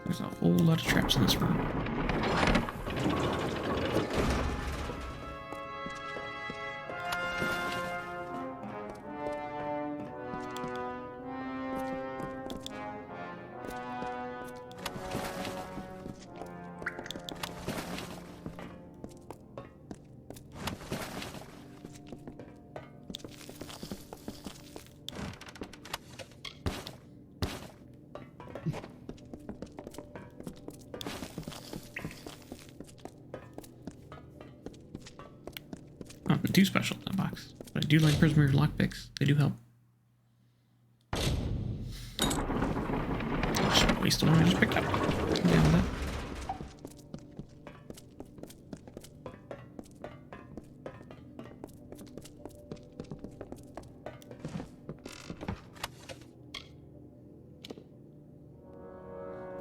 There's a whole lot of traps in this room. Nothing too special in that box, but I do like Prisoner lockpicks. They do help. Just waste the one I just picked up. I'm down with that.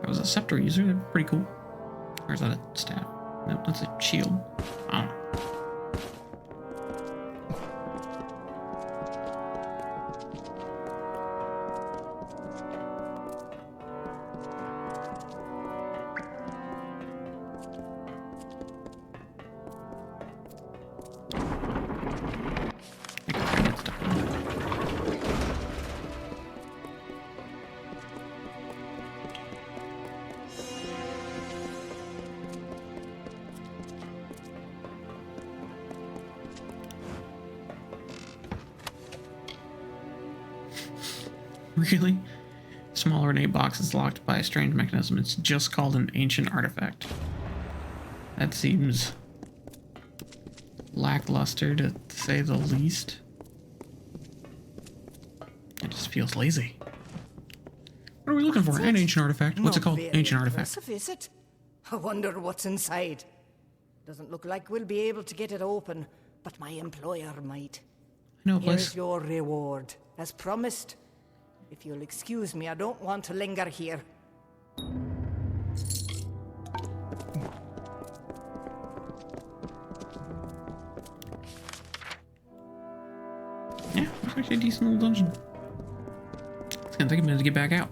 I was a scepter user. They're pretty cool. Or is that a staff? No, that's a shield. I don't know. Really? Smaller than 8 boxes locked by a strange mechanism. It's just called an ancient artifact. That seems lackluster, to say the least. It just feels lazy. What are we looking for? An ancient artifact. What's it called? Ancient artifact. Is it? I wonder what's inside. Doesn't look like we'll be able to get it open, but my employer might. I know a Here's place. your reward, as promised. If you'll excuse me, I don't want to linger here. Yeah, it's actually a decent little dungeon. It's gonna take a minute to get back out.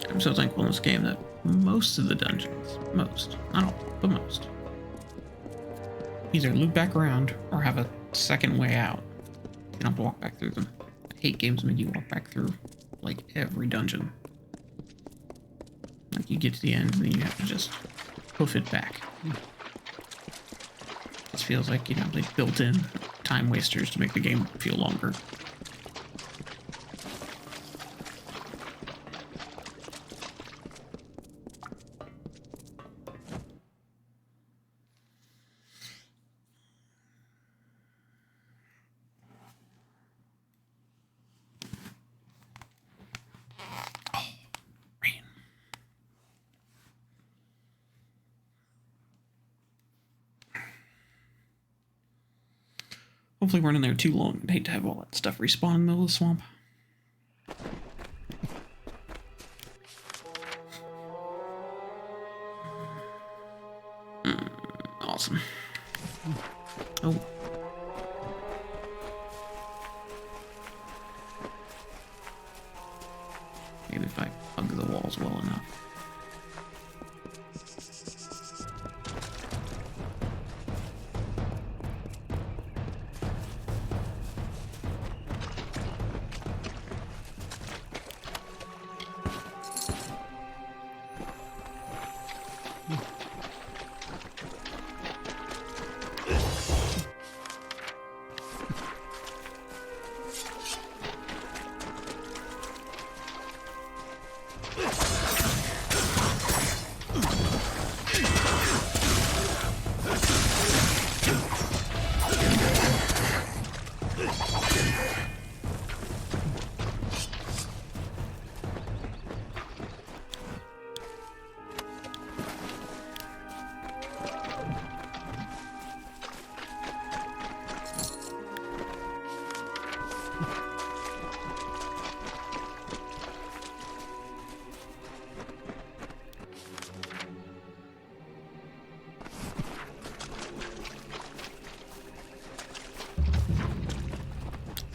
I'm so thankful in this game that most of the dungeons, not all, but most, either loop back around or have a second way out. You don't have to walk back through them. I hate games that make you walk back through, like, every dungeon. Like, you get to the end and then you have to just hoof it back. This feels like, you know, they built in time wasters to make the game feel longer. Hopefully we're in there too long. I'd hate to have all that stuff respawn in the middle of the swamp. Awesome. Oh. Maybe if I hug the walls well enough.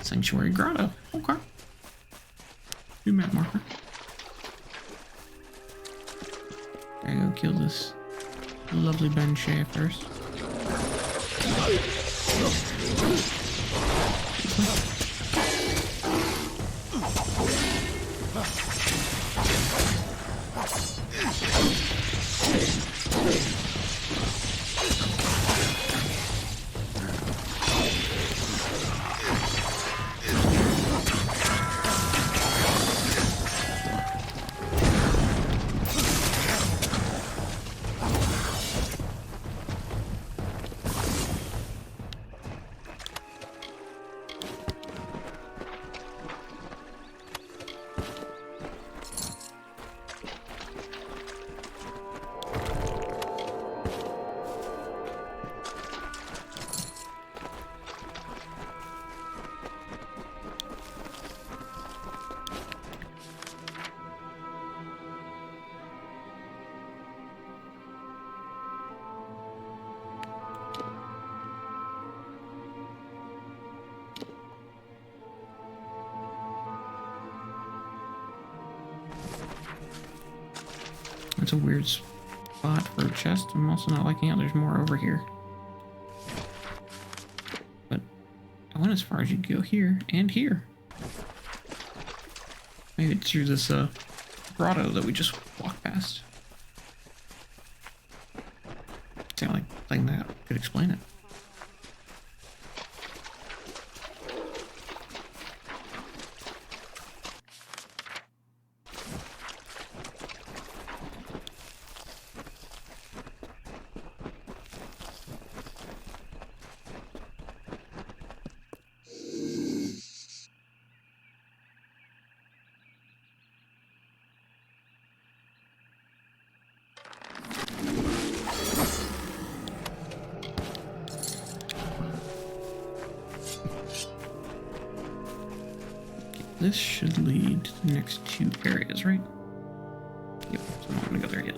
Sanctuary Grotto. Okay. New map marker. Gotta go kill this lovely Banshee first. That's a weird spot for a chest. I'm also not liking how there's more over here. But I went as far as you can go here and here. Maybe it's through this grotto that we just walked past. It's the only thing that could explain it. This should lead to the next two areas, right? Yep, so I'm not gonna go there yet.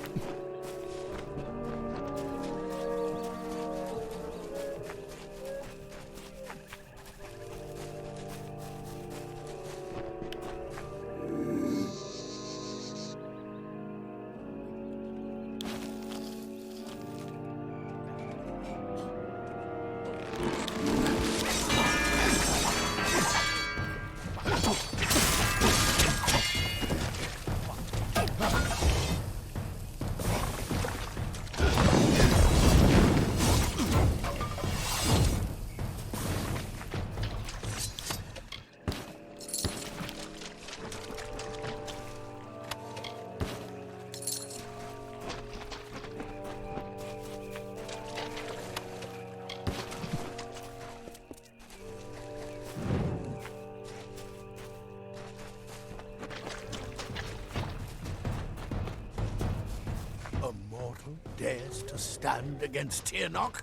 Dares to stand against Tirnoch?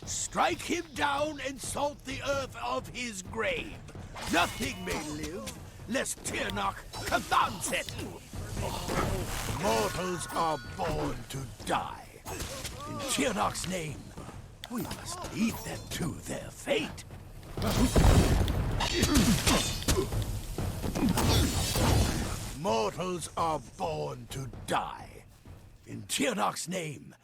Strike him down and salt the earth of his grave. Nothing may live, lest Tirnoch commands it. Mortals are born to die. In Tirnoch's name, we must lead them to their fate. Mortals are born to die. In Tirnoch's name,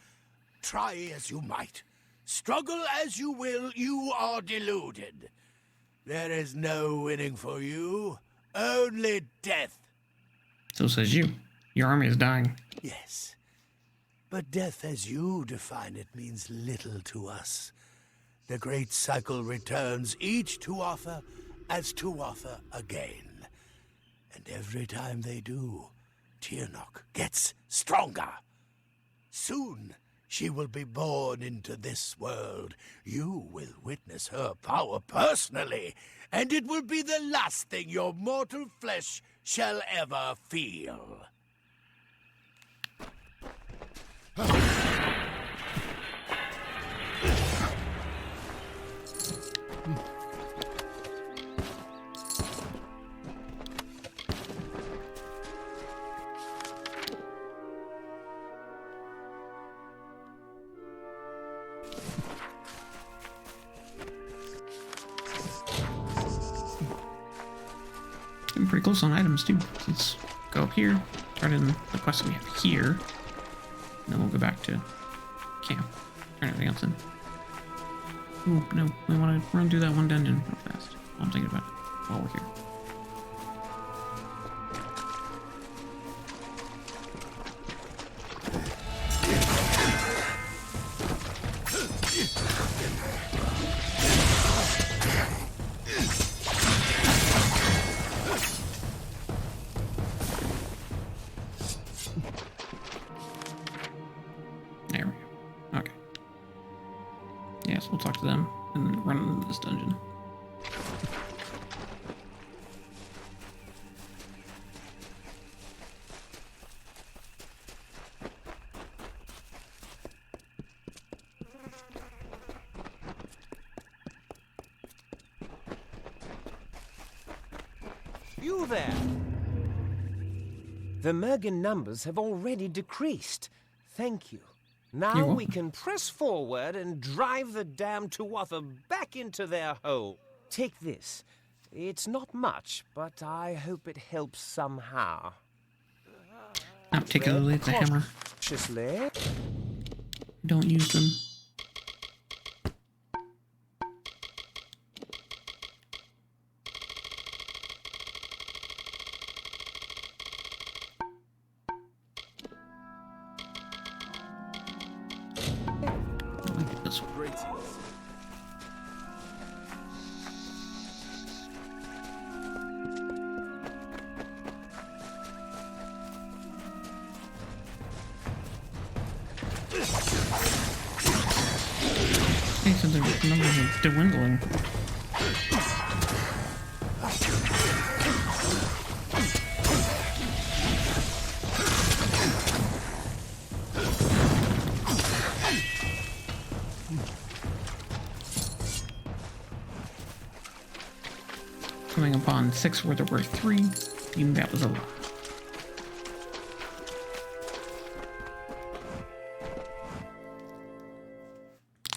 try as you might, struggle as you will, you are deluded. There is no winning for you, only death. So says you. Your army is dying. Yes, but death as you define it means little to us. The great cycle returns, each to offer as to offer again. And every time they do, Tirnoch gets stronger. Soon, she will be born into this world. You will witness her power personally, and it will be the last thing your mortal flesh shall ever feel. Getting pretty close on items too. Let's go up here, turn in the quest that we have here, and then we'll go back to camp. Turn everything else in. Ooh, no, we want to run through that one dungeon real fast. I'm thinking about it while we're here. There we go. Okay. Yes, we'll talk to them and then run into this dungeon. You there! The Mergen numbers have already decreased. Thank you. Now we can press forward and drive the damned Tuatha back into their hole. Take this. It's not much, but I hope it helps somehow. Not particularly, it's a hammer. Cautiously. Don't use them. This one. Great. Hey, so the numbers are dwindling. Coming upon 6 where there were 3, even that was a lot.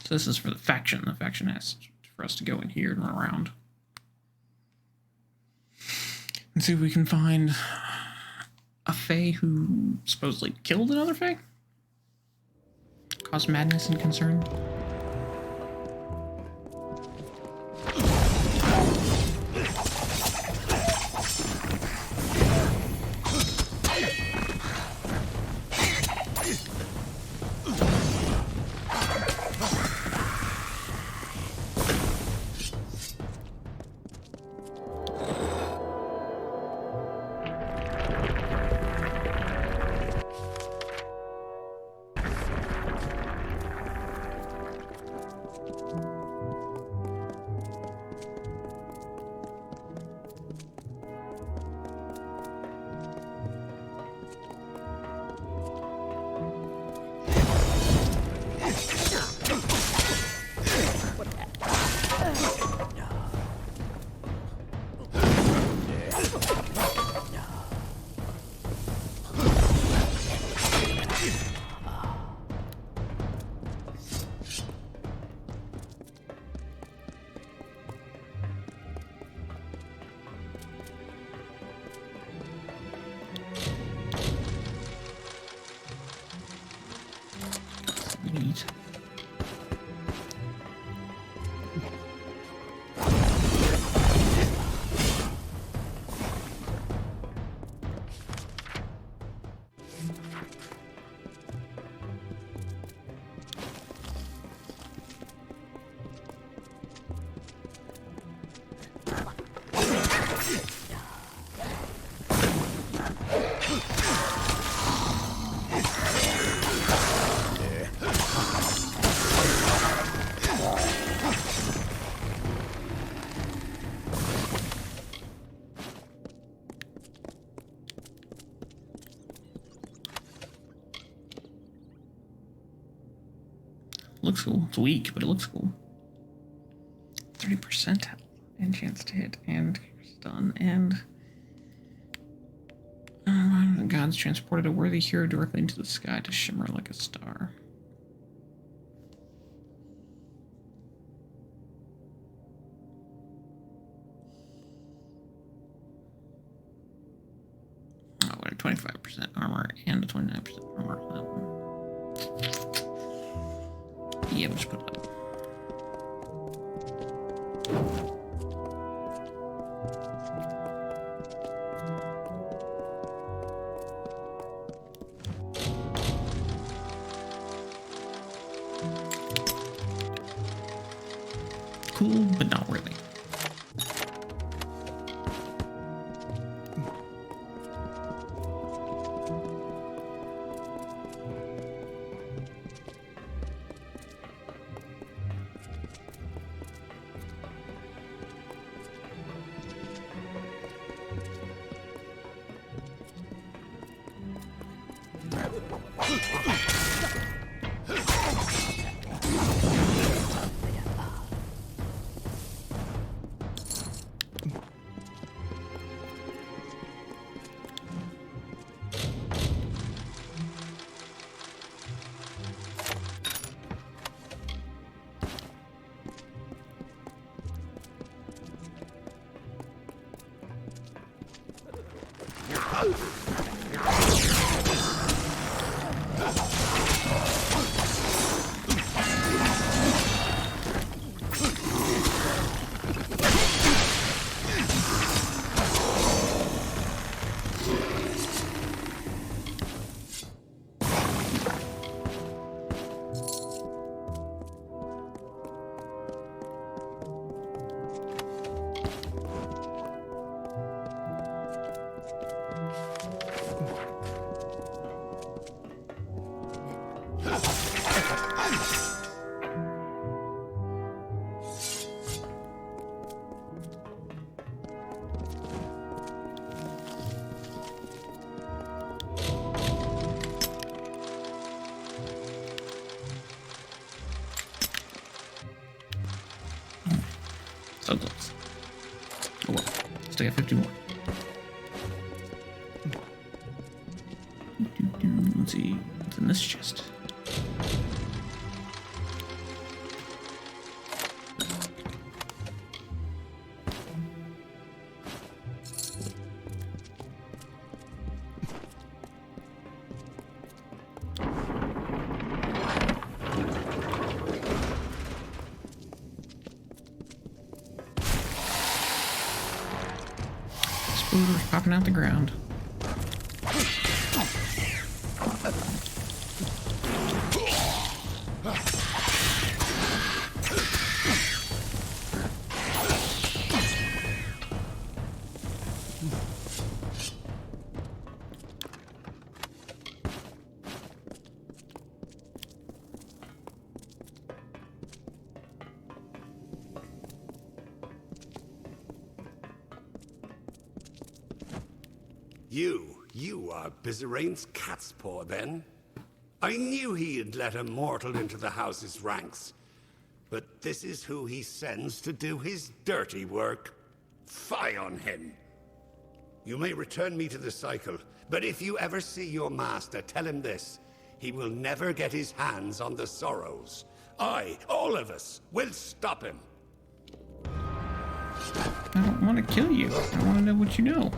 So this is for the faction. The faction has for us to go in here and run around. And see if we can find a Fae who supposedly killed another Fae? Caused madness and concern? Neat. Looks cool. It's weak, but it looks cool. 30% and chance to hit and stun and the gods transported a worthy hero directly into the sky to shimmer like a star. 25% armor and a 29% armor on that one. Yeah, we'll just put it up. Cool, but not really. So close. Oh well. Still got 50 more. Let's see. What's in this chest? Spooters popping out the ground. You are Bizerane's cat's paw, then? I knew he had let a mortal into the house's ranks. But this is who he sends to do his dirty work. Fie on him! You may return me to the cycle, but if you ever see your master, tell him this. He will never get his hands on the Sorrows. All of us, will stop him. I don't want to kill you. I want to know what you know.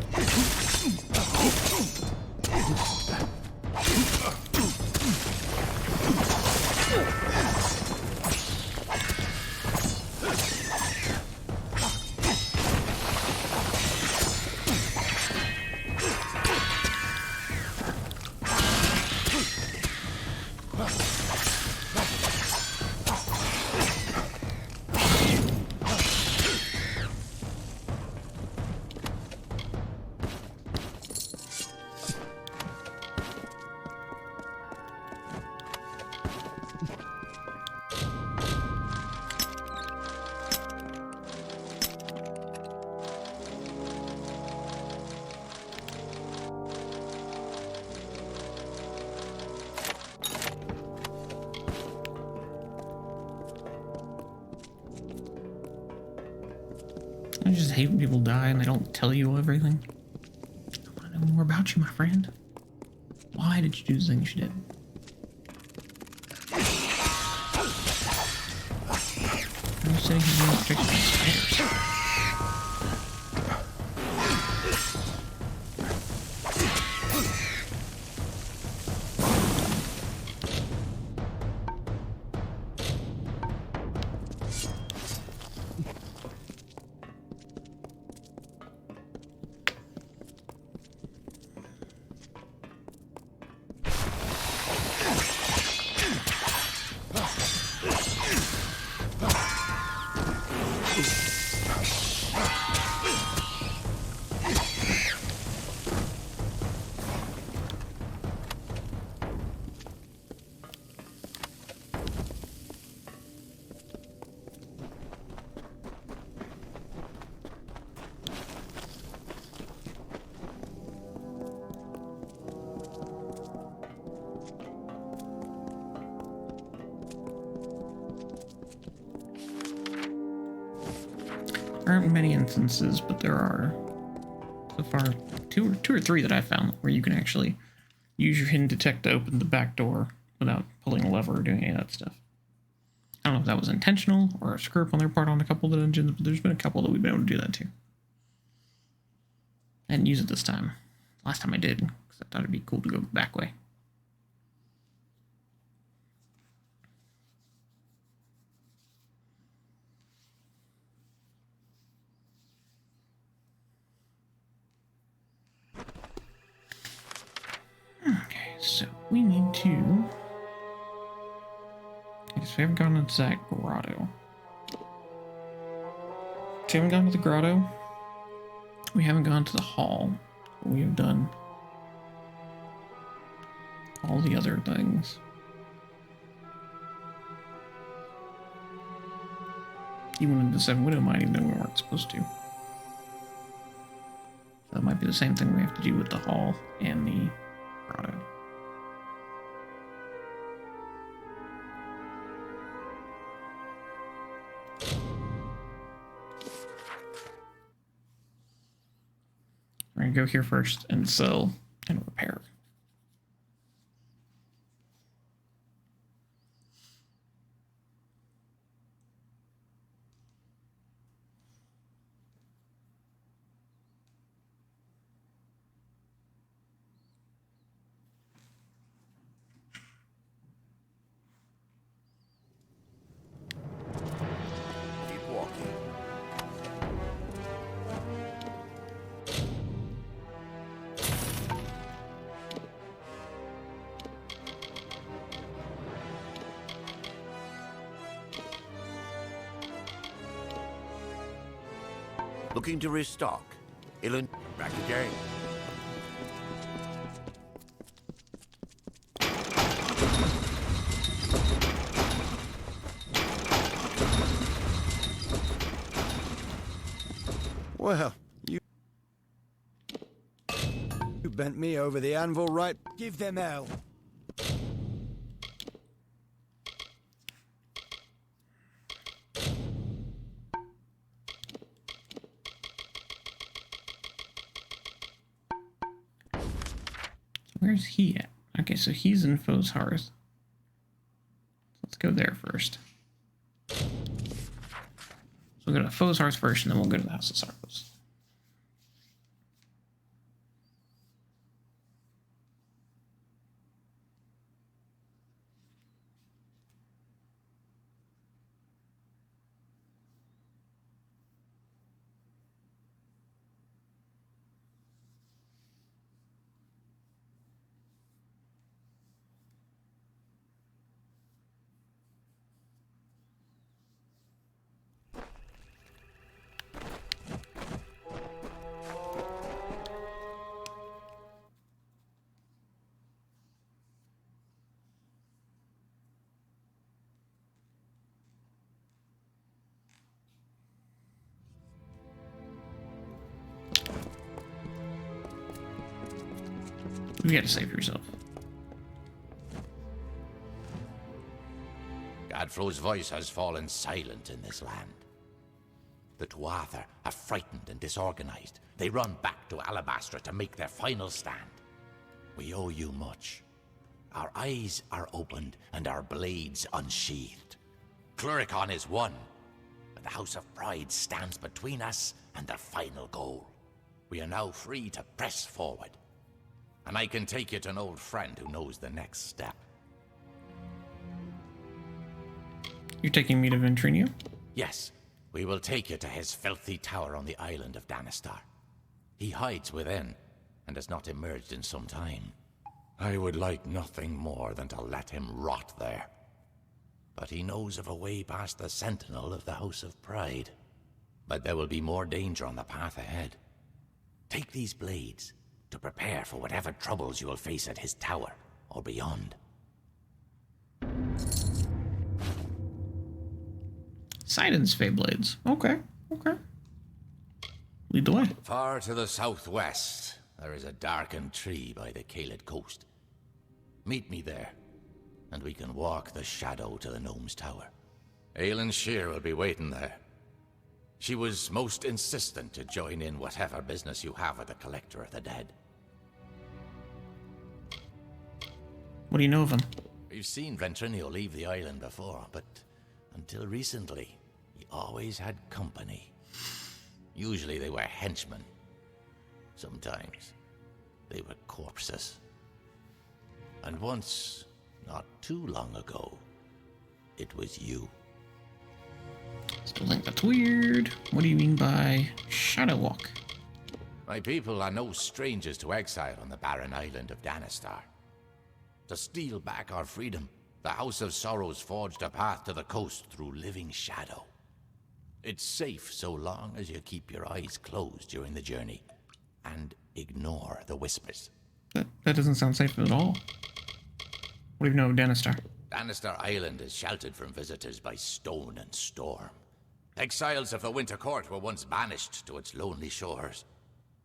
I just hate when people die and they don't tell you everything. I want to know more about you, my friend. Why did you do the things you did? I'm sitting here being tricked by spiders. There aren't many instances, but there are so far two or three that I found where you can actually use your hidden detect to open the back door without pulling a lever or doing any of that stuff. I don't know if that was intentional or a screw up on their part on a couple of the dungeons, but there's been a couple that we've been able to do that too. I didn't use it this time. Last time I did, because I thought it'd be cool to go the back way. Okay, so we need to... I guess we haven't gone into that grotto. We haven't gone to the grotto. We haven't gone to the hall. We have done all the other things. Even in the Seven Widow Mine, even though we weren't supposed to. So that might be the same thing we have to do with the hall and the grotto. We're gonna go here first and sell and repair. Keep walking. Looking to restock. Ilan, back again. Well, you bent me over the anvil, right? Give them hell. Where's he at? Okay, so he's in Foe's Hearth. Let's go there first. So we'll go to Foe's Hearth first, and then we'll go to the House of Sarkos. You gotta save yourself. Godfrey's voice has fallen silent in this land. The Tuatha are frightened and disorganized. They run back to Alabastra to make their final stand. We owe you much. Our eyes are opened and our blades unsheathed. Cluricon is won, but the House of Pride stands between us and the final goal. We are now free to press forward. And I can take you to an old friend who knows the next step. You're taking me to Ventrino? Yes, we will take you to his filthy tower on the island of Danistar. He hides within, and has not emerged in some time. I would like nothing more than to let him rot there. But he knows of a way past the sentinel of the House of Pride. But there will be more danger on the path ahead. Take these blades to prepare for whatever troubles you will face at his tower or beyond. Sidon's Fey Blades. Okay, okay. Lead the way. Far to the southwest, there is a darkened tree by the Caelid coast. Meet me there, and we can walk the shadow to the gnome's tower. Aelin Shear will be waiting there. She was most insistent to join in whatever business you have with the Collector of the Dead. What do you know of him? We've seen Ventrinio leave the island before, but until recently, he always had company. Usually they were henchmen. Sometimes they were corpses. And once, not too long ago, it was you. Still think that's weird. What do you mean by shadow walk? My people are no strangers to exile on the barren island of Danistar. To steal back our freedom, the House of Sorrows forged a path to the coast through living shadow. It's safe so long as you keep your eyes closed during the journey and ignore the whispers. That doesn't sound safe at all. What do you know of Danistar? Danistar Island is sheltered from visitors by stone and storm. Exiles of the Winter Court were once banished to its lonely shores.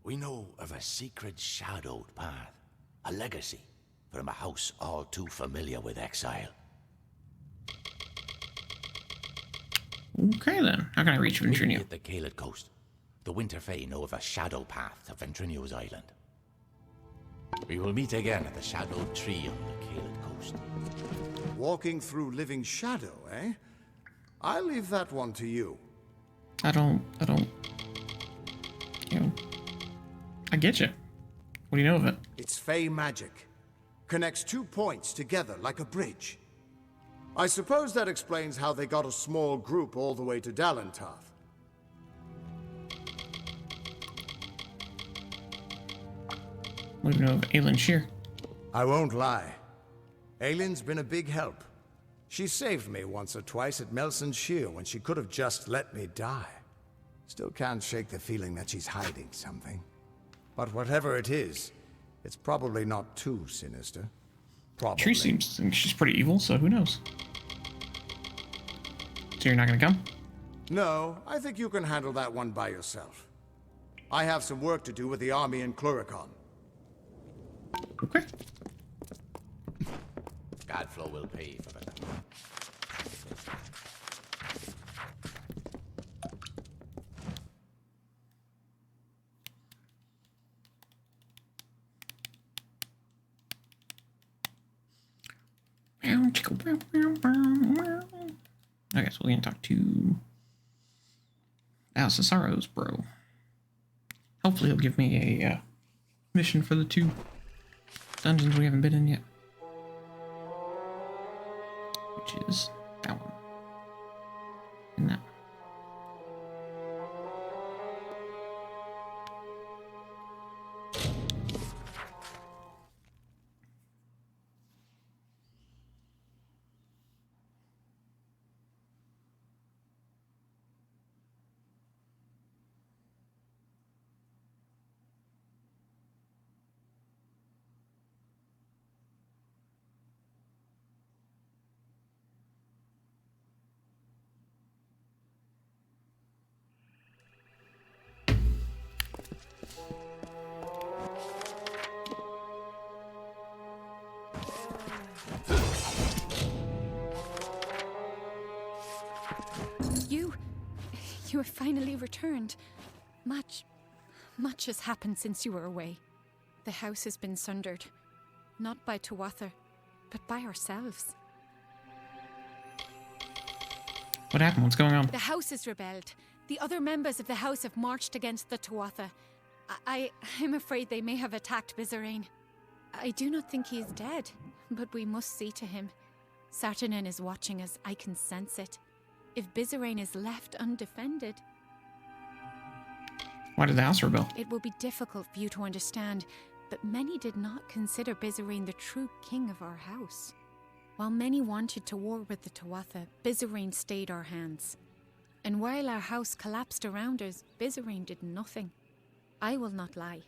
We know of a secret shadowed path, a legacy from a house all too familiar with exile. Okay then, how can I reach Ventrinio? At the Caelid coast, the Winter Fae know of a shadow path to Ventrinio's island. We will meet again at the shadowed tree on the Caelid coast. Walking through living shadow, eh? I'll leave that one to you. I don't, I get you. What do you know of it? It's Fey magic. Connects 2 points together like a bridge. I suppose that explains how they got a small group all the way to Dalentarth. What do you know of Aelin Shear? I won't lie. Aylin's been a big help. She saved me once or twice at Melson Shear when she could have just let me die. Still can't shake the feeling that she's hiding something. But whatever it is, it's probably not too sinister. Probably. Tree seems she's pretty evil, so who knows? So you're not gonna come? No, I think you can handle that one by yourself. I have some work to do with the army in Cluricon. Okay. Godflow will pay for that. Okay, so we're gonna talk to House of Sorrows, bro. Hopefully he'll give me a mission for the 2 dungeons we haven't been in yet. Which is that one. And that one. You have finally returned. Much has happened since you were away. The house has been sundered. Not by Tuatha, but by ourselves. What happened? What's going on? The house has rebelled. The other members of the house have marched against the Tuatha. I'm afraid they may have attacked Bizarane. I do not think he is dead, but we must see to him. Sartanen is watching us. I can sense it. If Bizarane is left undefended... Why did the house rebel? It will be difficult for you to understand, but many did not consider Bizarane the true king of our house. While many wanted to war with the Tuatha, Bizarane stayed our hands. And while our house collapsed around us, Bizarane did nothing. I will not lie.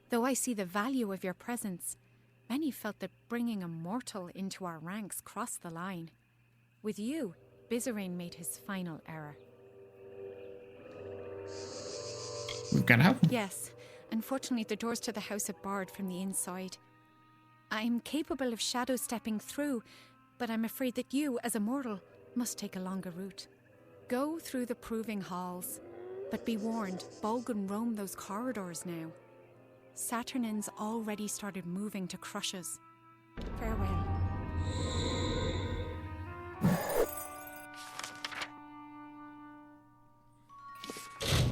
Though I see the value of your presence, many felt that bringing a mortal into our ranks crossed the line. With you, Bizarane made his final error. We've got to help him. Yes. Unfortunately, the doors to the house are barred from the inside. I am capable of shadow stepping through, but I'm afraid that you, as a mortal, must take a longer route. Go through the proving halls, But be warned, Bolgun roam those corridors now. Saturnines already started moving to crush us. Farewell.